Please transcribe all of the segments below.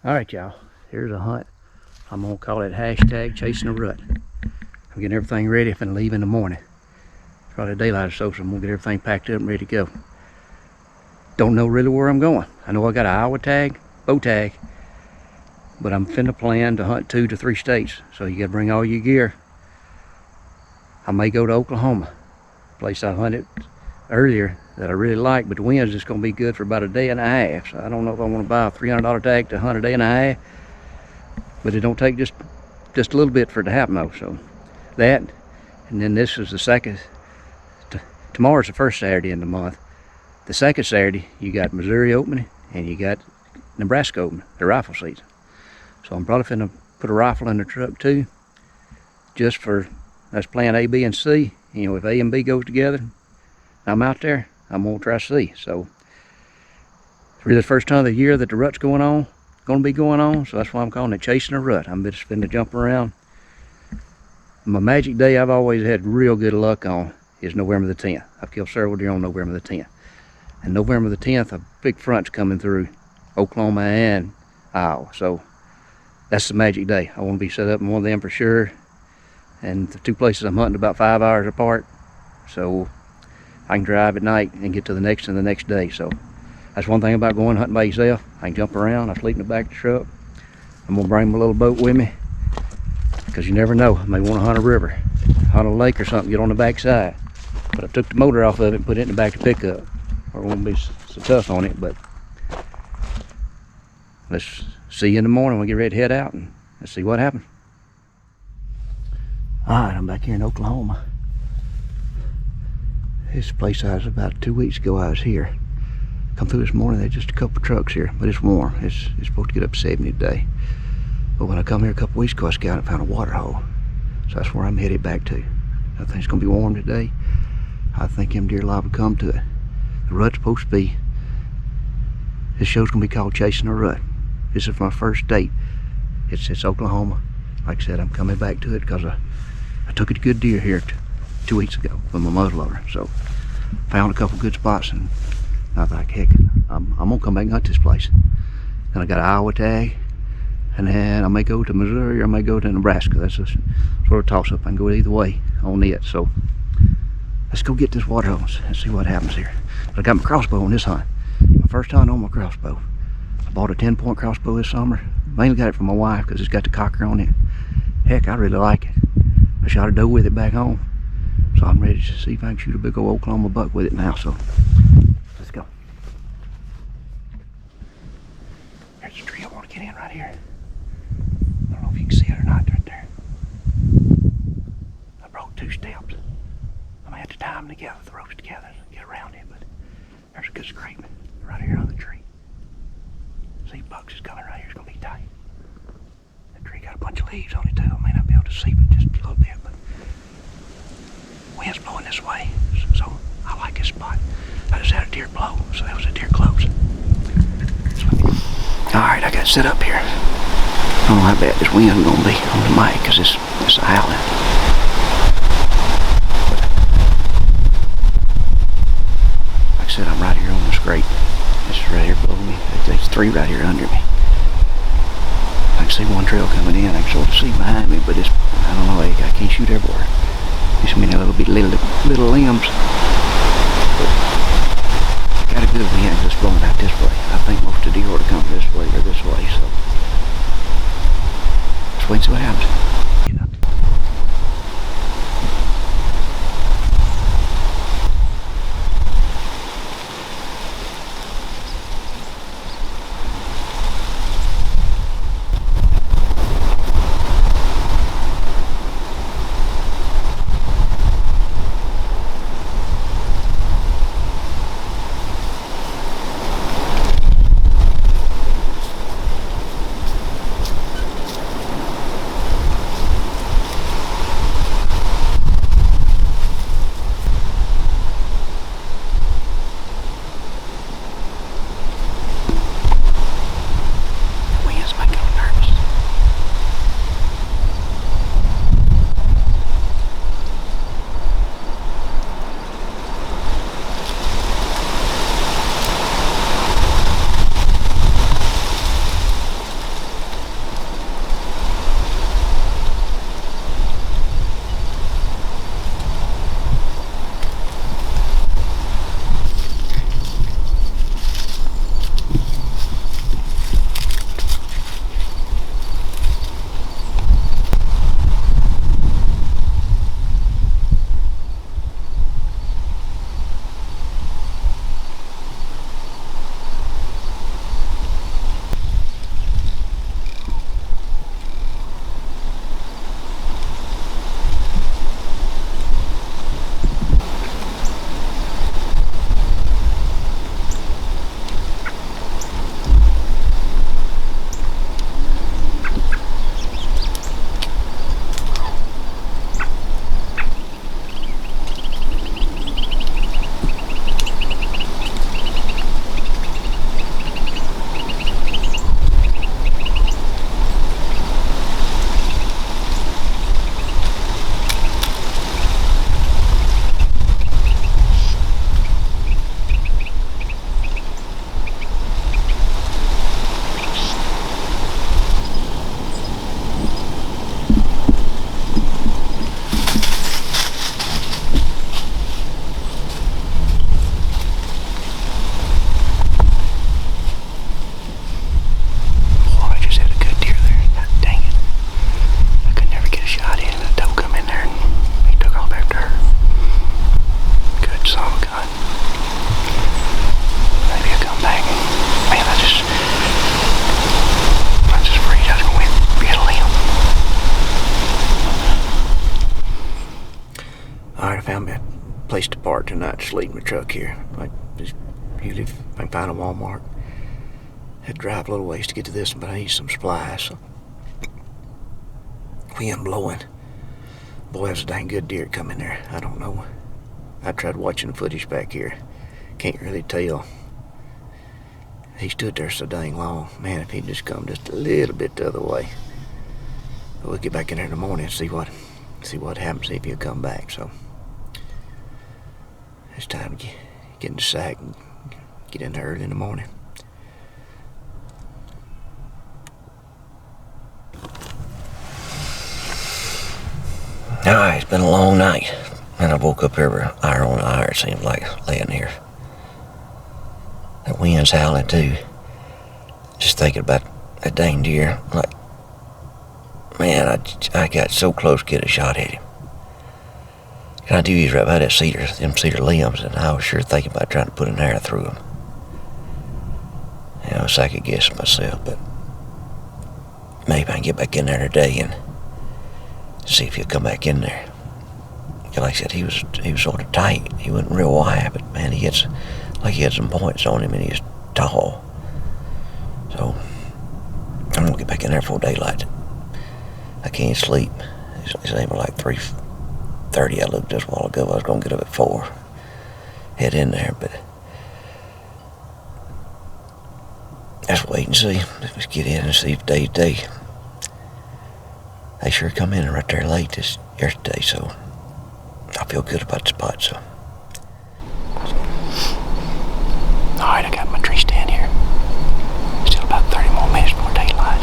All right, y'all, here's a hunt. I'm gonna call it hashtag chasing a rut. I'm getting everything ready and leave in the morning. It's probably daylight or so, so I'm gonna get everything packed up and ready to go. Don't know really where I'm going. I know I got an Iowa tag, bow tag, but I'm finna plan to hunt 2 to 3 states, so you gotta bring all your gear. I may go to Oklahoma, place I hunted earlier that I really like, but the wind's just gonna be good for about a day and a half. So I don't know if I want to buy a $300 tag to hunt a day and a half, but it don't take just a little bit for it to happen though. So that, and then this is the second. Tomorrow's the first Saturday in the month. The second Saturday you got Missouri opening and you got Nebraska opening, the rifle season. So I'm probably finna put a rifle in the truck too, just for that's plan A, B, and C. You know, if A and B goes together, I'm out there, I'm gonna try C. So it's really the first time of the year that the rut's gonna be going on, so that's why I'm calling it chasing a rut. I'm just finna jump around. My magic day I've always had real good luck on is November the 10th. I've killed several deer on November the 10th. And November the 10th, a big front's coming through Oklahoma and Iowa. So that's the magic day. I want to be set up in one of them for sure. And the 2 places I'm hunting about 5 hours apart, so I can drive at night and get to the next and the next day. So that's one thing about going hunting by yourself. I can jump around. I sleep in the back of the truck. I'm gonna bring my little boat with me, because you never know. I may want to hunt a river, hunt a lake or something, get on the back side. But I took the motor off of it and put it in the back of the pickup, or it won't be so tough on it. But let's see you in the morning when we get ready to head out, and let's see what happens. Alright, I'm back here in Oklahoma. This place I was about 2 weeks ago. I was here. Come through this morning, there's just a couple trucks here, but it's warm. It's supposed to get up 70 today. But when I come here a couple weeks ago, I scouted and found a water hole. So that's where I'm headed back to. I think it's gonna be warm today. I think them deer liable to come to it. The rut's supposed to be, this show's gonna be called Chasing a Rut. This is my first date. It's Oklahoma. Like I said, I'm coming back to it because I took a good deer here 2 weeks ago with my muzzleloader. So found a couple good spots, and I thought, heck, I'm gonna come back and hunt this place. Then I got an Iowa tag, and then I may go to Missouri or I may go to Nebraska. That's a sort of toss up. I can go either way on it. So let's go get this water hose and see what happens here. But I got my crossbow on this hunt. My first hunt on my crossbow. I bought a 10-point crossbow this summer. Mainly got it for my wife because it's got the cocker on it. Heck, I really like it. I shot a doe with it back home. So I'm ready to see if I can shoot a big old Oklahoma buck with it now. So let's go. There's a tree I want to get in right here. I don't know if you can see it or not right there. I broke 2 steps. I'm gonna have to tie them together, the ropes together, and get around it. But there's a good scraping right here on the tree. See, bucks is coming right here. It's gonna be tight. That tree got a bunch of leaves on it too. I may not be able to see, but just a little bit. But wind's blowing this way, so I like this spot. I just had a deer blow, so that was a deer close. Alright, I got set up here. I don't know how bad this wind's gonna be on the mic because it's howling. But like I said, I'm right here on the scrape. This is right here below me. There's 3 right here under me. I can see one trail coming in. I can sort of see behind me, but it's, I don't know, I can't shoot everywhere. Just many little limbs. But got a good wind just blowing out this way. I think most of the deer ought to come this way or this way, so let's wait and see what happens. just leave my truck here. I just usually if I can find a Walmart. Had to drive a little ways to get to this one, but I need some supplies. So. Wind blowing. Boy, that's a dang good deer come in there. I don't know. I tried watching the footage back here. Can't really tell. He stood there so dang long. Man, if he'd just come just a little bit the other way. But we'll get back in there in the morning and see what happens, see if he'll come back. So it's time to get in the sack and get in there early in the morning. Alright, it's been a long night. And I woke up every hour on hour, it seems like, laying here. That wind's howling too. Just thinking about that dang deer. Like, man, I got so close to get a shot at him. And I do he's right by that them cedar limbs, and I was sure thinking about trying to put an arrow through him. You know, so I could guess myself, but maybe I can get back in there today and see if he'll come back in there. Like I said, he was sort of tight. He wasn't real wide, but man, he had some points on him, and he was tall. So I'm gonna get back in there before daylight. I can't sleep. It's aiming like 3:30. I looked just a while ago. I was gonna get up at 4, head in there, but let's wait and see. Let's get in and see if day's day. They sure come in right there late yesterday, so I feel good about the spot, so. Alright, I got my tree stand here. Still about 30 more minutes before daylight.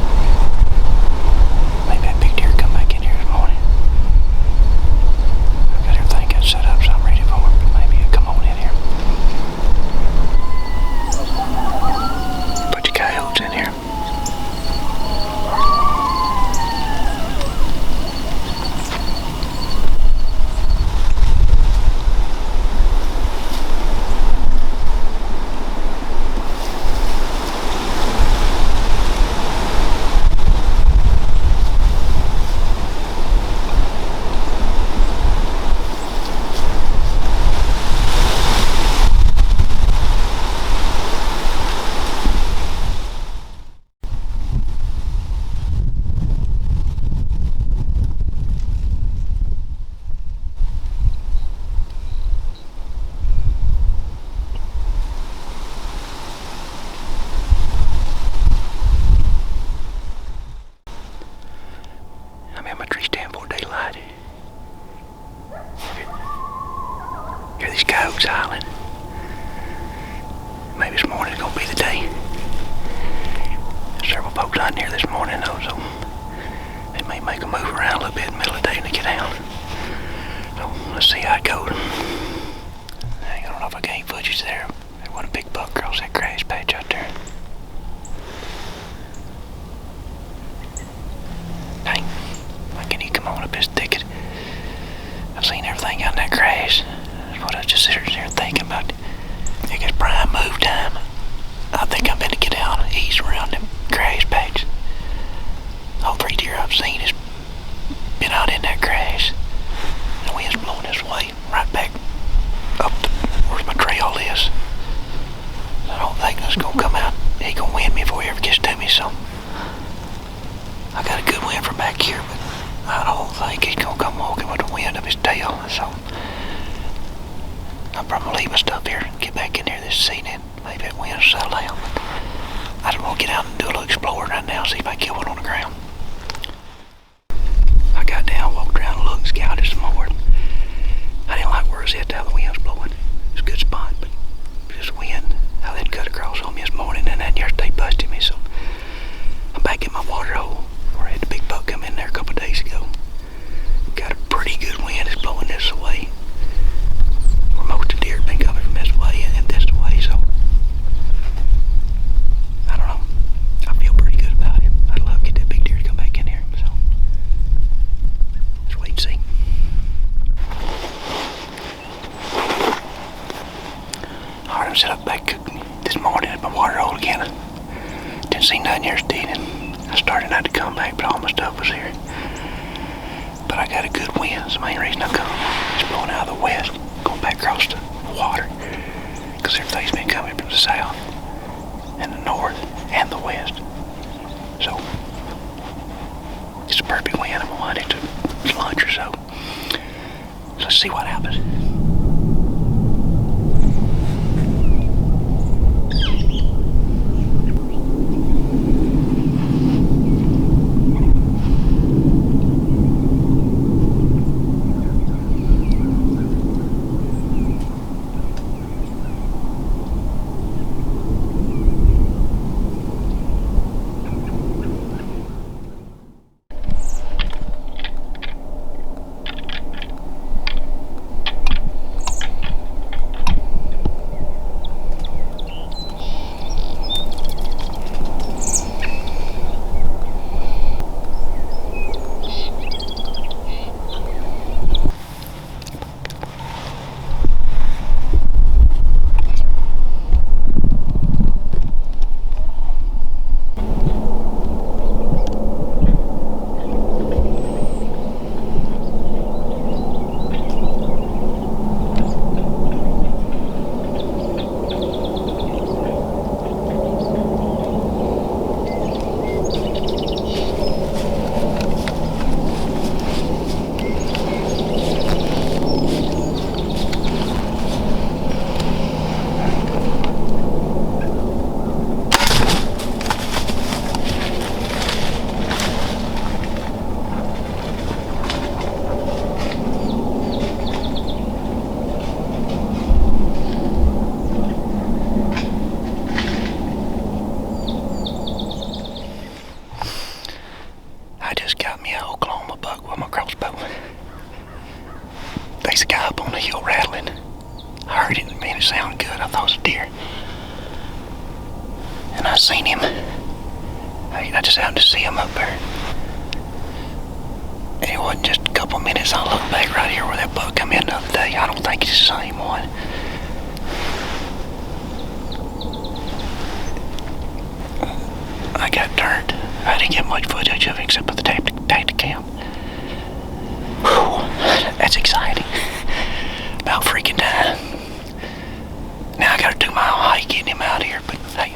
Maybe that big deer come back in here this morning. I got everything got set up, so I'm ready for it, but maybe he'll come on in here. Put your coyotes in here. Hear these coyotes howling. Maybe this morning's gonna be the day. Several folks out here this morning though, so they may make a move around a little bit in the middle of the day when they get out. So let's see how it goes. I don't know if I got any footage there. There was a big buck across that grass patch out there. Dang, why can't he come on up this thicket? I've seen everything out in that grass. That's what I was just sitting there thinking about. I think it's prime move time. I think I'm going to get out and ease around them grass patch. All 3 deer I've seen has been out in that grass. The wind's blowing this way, right back up where my trail is. I don't think that's going to come out. He going to wind me before he ever gets to me, so I got a good wind from back here, but I don't think he's going to come walking with the wind of his tail, so I'll probably leave my stuff here and get back in here this evening. Maybe that wind will settle down. I just want to get out and do a little exploring right now, see if I can kill one on the ground. I got down, walked around, looked, scouted some more. I didn't like where I was at, how the wind was blowing. It's a good spot, but this wind, how that cut across on me this morning, and then yesterday busted me, so I'm back in my water hole where I had the big buck come in there a couple of days ago. Got a pretty good wind, it's blowing this way. Where most of the deer have been coming from this way and this way, so I don't know. I feel pretty good about it. I'd love to get that big deer to come back in here, so let's wait and see. Alright, I'm set up back this morning at my water hole again. I didn't see nothing yesterday, and I started not to come back, but all my stuff was here. But I got a good wind. It's the main reason I come. It's blowing out of the west, going back across the water, because everything's been coming from the south and the north and the west. So it's a perfect wind. I'm gonna hunt it to lunch or so. So let's see what happens. There's a guy up on the hill rattling. I heard it, man, it sounded good. I thought it was a deer. And I seen him. I just happened to see him up there. And it wasn't just a couple minutes. I looked back right here where that buck come in the other day. I don't think it's the same one. I got turned. I didn't get much footage of it except for the Tactacam. That's exciting. About freaking time. Now I gotta do my hike getting him out of here, but hey,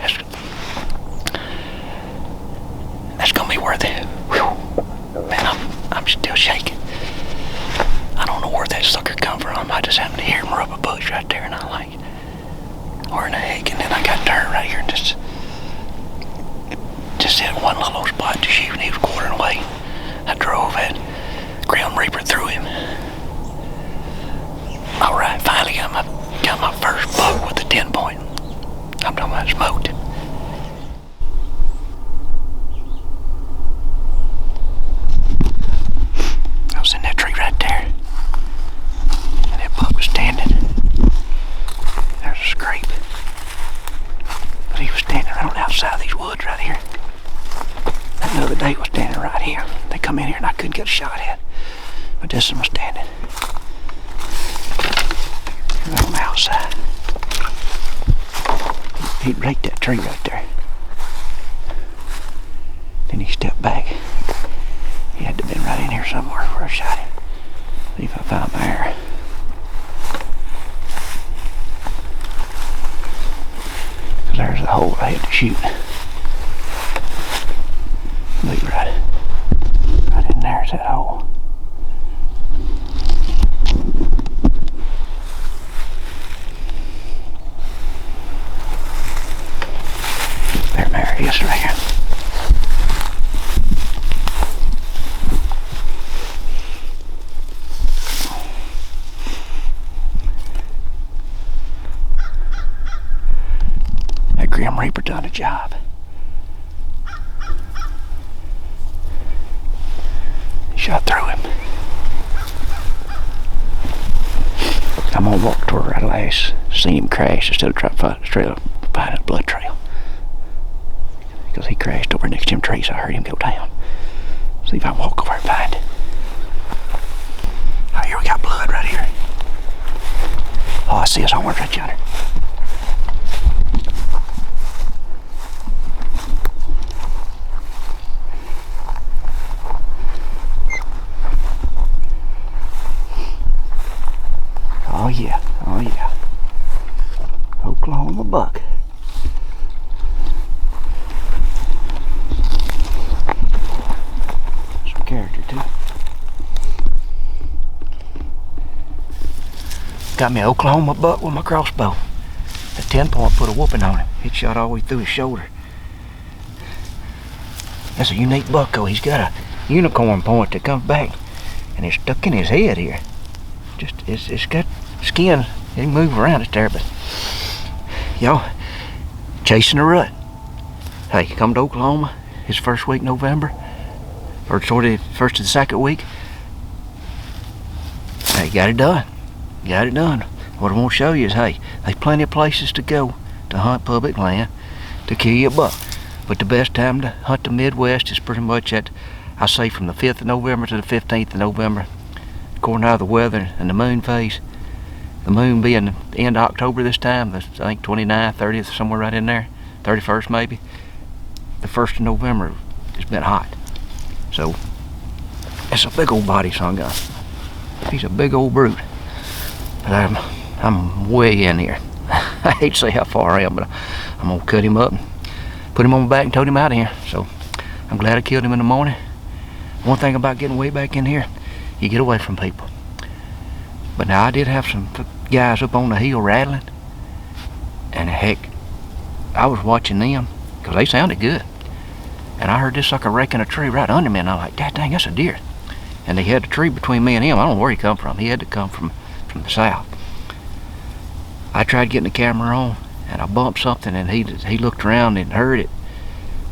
that's gonna be worth it. Whew. Man, I'm still shaking. I don't know where that sucker come from. I just happened to hear him rub a bush right there, and I like, where in the heck? And then I got turned right here and just hit one little spot to shoot, and he was quartering away. I drove that Grim Reaper through him. Alright, finally got my first buck with the 10-point. I'm talking about smoked him. I was in that tree right there. And that buck was standing. There's a scrape. But he was standing right outside these woods right here. That other day was standing right here. They come in here and I couldn't get a shot at. But this one was standing right on the outside. He'd raked that tree right there. Then he stepped back. He had to have been right in here somewhere where I shot him. See if I found my arrow. There's the hole I had to shoot. Look right in there's that hole. There he is right here. That Grim Reaper done a job. He shot through him. I'm gonna walk toward where I last seen him crash instead of trying to find a blood trail. Because he crashed over next to them trees. I heard him go down. See if I can walk over and find it. Oh, here we got blood right here. Oh, I see his horns right yonder. Oh yeah, oh yeah. got me an Oklahoma buck with my crossbow. The 10-point put a whooping on him. It shot all the way through his shoulder. That's a unique bucko. He's got a unicorn point that comes back and it's stuck in his head here. It's got skin. It can move around. It's there, but y'all, chasing a rut. Hey, come to Oklahoma. His first week November, or sort of first to the second week. Hey, got it done. Got it done. What I want to show you is, hey, there's plenty of places to go to hunt public land to kill you a buck. But the best time to hunt the Midwest is pretty much at, I say, from the 5th of November to the 15th of November, according to the weather and the moon phase. The moon being the end of October this time, I think 29th, 30th, somewhere right in there, 31st maybe. The 1st of November, it's been hot. So, it's a big old body son gun. He's a big old brute. But I'm way in here. I hate to say how far I am, but I'm gonna cut him up and put him on my back and tote him out of here. So, I'm glad I killed him in the morning. One thing about getting way back in here, you get away from people. But now I did have some guys up on the hill rattling. And heck, I was watching them, because they sounded good. And I heard this sucker raking a tree right under me, and I'm like, God dang, that's a deer. And they had a tree between me and him. I don't know where he come from. He had to come from the south. I tried getting the camera on, and I bumped something, and he looked around and heard it.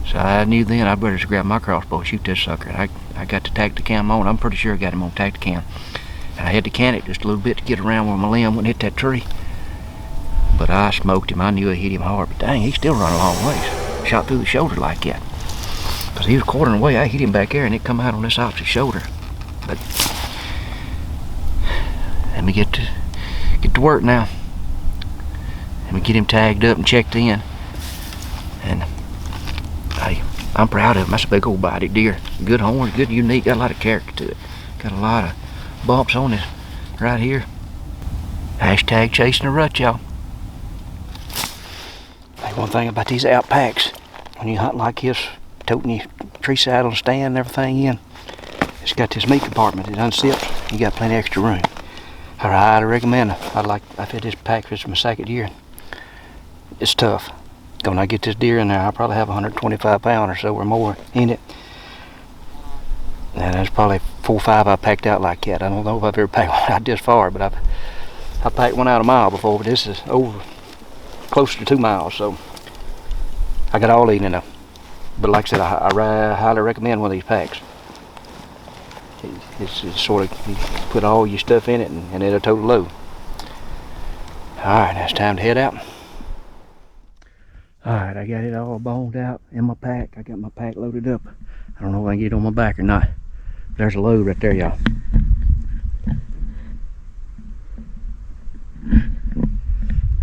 So I knew then I better just grab my crossbow and shoot this sucker. I got the Tactacam on. I'm pretty sure I got him on Tactacam. And I had to can it just a little bit to get around where my limb wouldn't hit that tree. But I smoked him. I knew I hit him hard. But dang, he's still running a long ways. Shot through the shoulder like that. Because he was quartering away. I hit him back there and it come out on this opposite shoulder. But let me get to work now. Let me get him tagged up and checked in. And hey, I'm proud of him. That's a big old bodied deer. Good horns, good unique, got a lot of character to it. Got a lot of bumps on it right here. Hashtag chasing a rut, y'all. Hey, one thing about these outpacks, when you hunt like this, toting your tree saddle and stand and everything in, it's got this meat compartment. It unzips. You got plenty of extra room. I highly recommend it. I've had this pack for my second year. It's tough. When I get this deer in there, I'll probably have 125 pounds or so or more in it. And there's probably 4 or 5 I packed out like that. I don't know if I've ever packed one out this far, but I packed one out a mile before, but this is over close to 2 miles, so I got all eating in there. But like I said, I highly recommend one of these packs. It's sort of, you put all your stuff in it and it'll total load. Alright, now it's time to head out. Alright, I got it all boned out in my pack. I got my pack loaded up. I don't know if I can get it on my back or not. There's a load right there, y'all.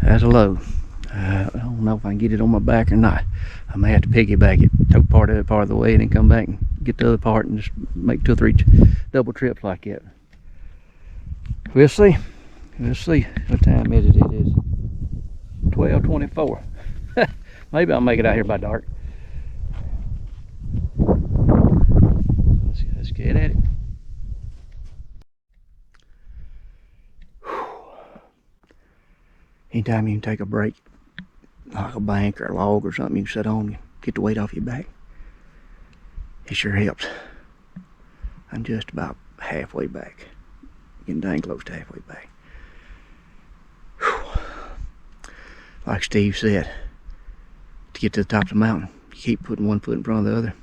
That's a load. I don't know if I can get it on my back or not. I may have to piggyback it, tow part of it part of the way, and then come back and get the other part and just make 2 or 3 double trips like that. We'll see. We'll see. What time is it? It is 12:24. Maybe I'll make it out here by dark. Let's get at it. Anytime you can take a break, like a bank or a log or something, you can sit on, you get the weight off your back. It sure helps. I'm just about halfway back. Getting dang close to halfway back. Whew. Like Steve said, to get to the top of the mountain, you keep putting one foot in front of the other.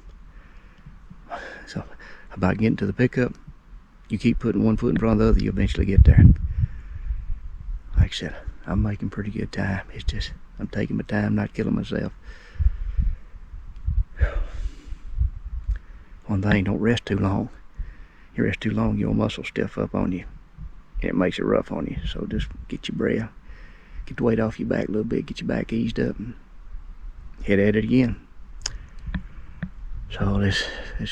So about getting to the pickup, you keep putting one foot in front of the other, you eventually get there. Like I said, I'm making pretty good time. It's just, I'm taking my time, not killing myself. One thing, don't rest too long. You rest too long, your muscles stiff up on you. And it makes it rough on you. So just get your breath, get the weight off your back a little bit, get your back eased up, and head at it again. So let's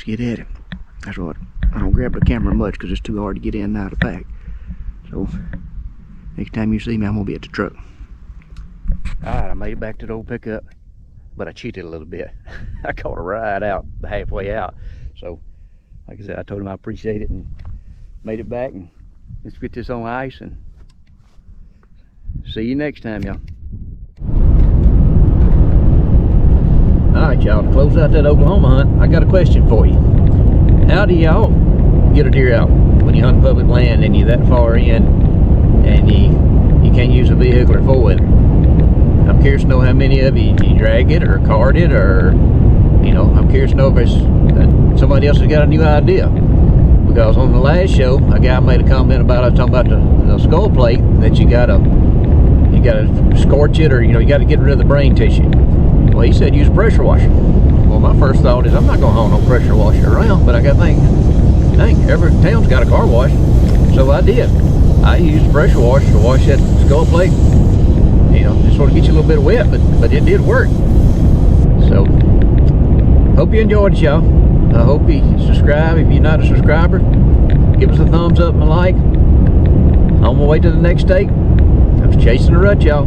get at it. That's what, I don't grab the camera much because it's too hard to get in and out of the pack. So next time you see me, I'm gonna be at the truck. Alright, I made it back to the old pickup, but I cheated a little bit. I caught a ride out halfway out. So like I said, I told him I appreciate it and made it back, and let's get this on ice and See you next time, y'all. Alright, y'all, to close out that Oklahoma hunt, I got a question for you. How do y'all get a deer out when you hunt public land and you're that far in and you can't use a vehicle or four-wheeler? I'm curious to know how many of you drag it or cart it, or, you know, I'm curious to know if it's somebody else has got a new idea. Because on the last show, a guy made a comment about, I was talking about the skull plate, that you gotta scorch it, or, you know, you gotta get rid of the brain tissue. Well, he said use a pressure washer. Well, my first thought is I'm not gonna haul no pressure washer around, but I got to think, dang, every town's got a car wash. So I did. I used a pressure washer to wash that skull plate. You know, just sort of get you a little bit of wet, but it did work. So, hope you enjoyed it, y'all. I hope you subscribe. If you're not a subscriber, give us a thumbs up and a like. On my way to the next state. I was chasing a rut, y'all.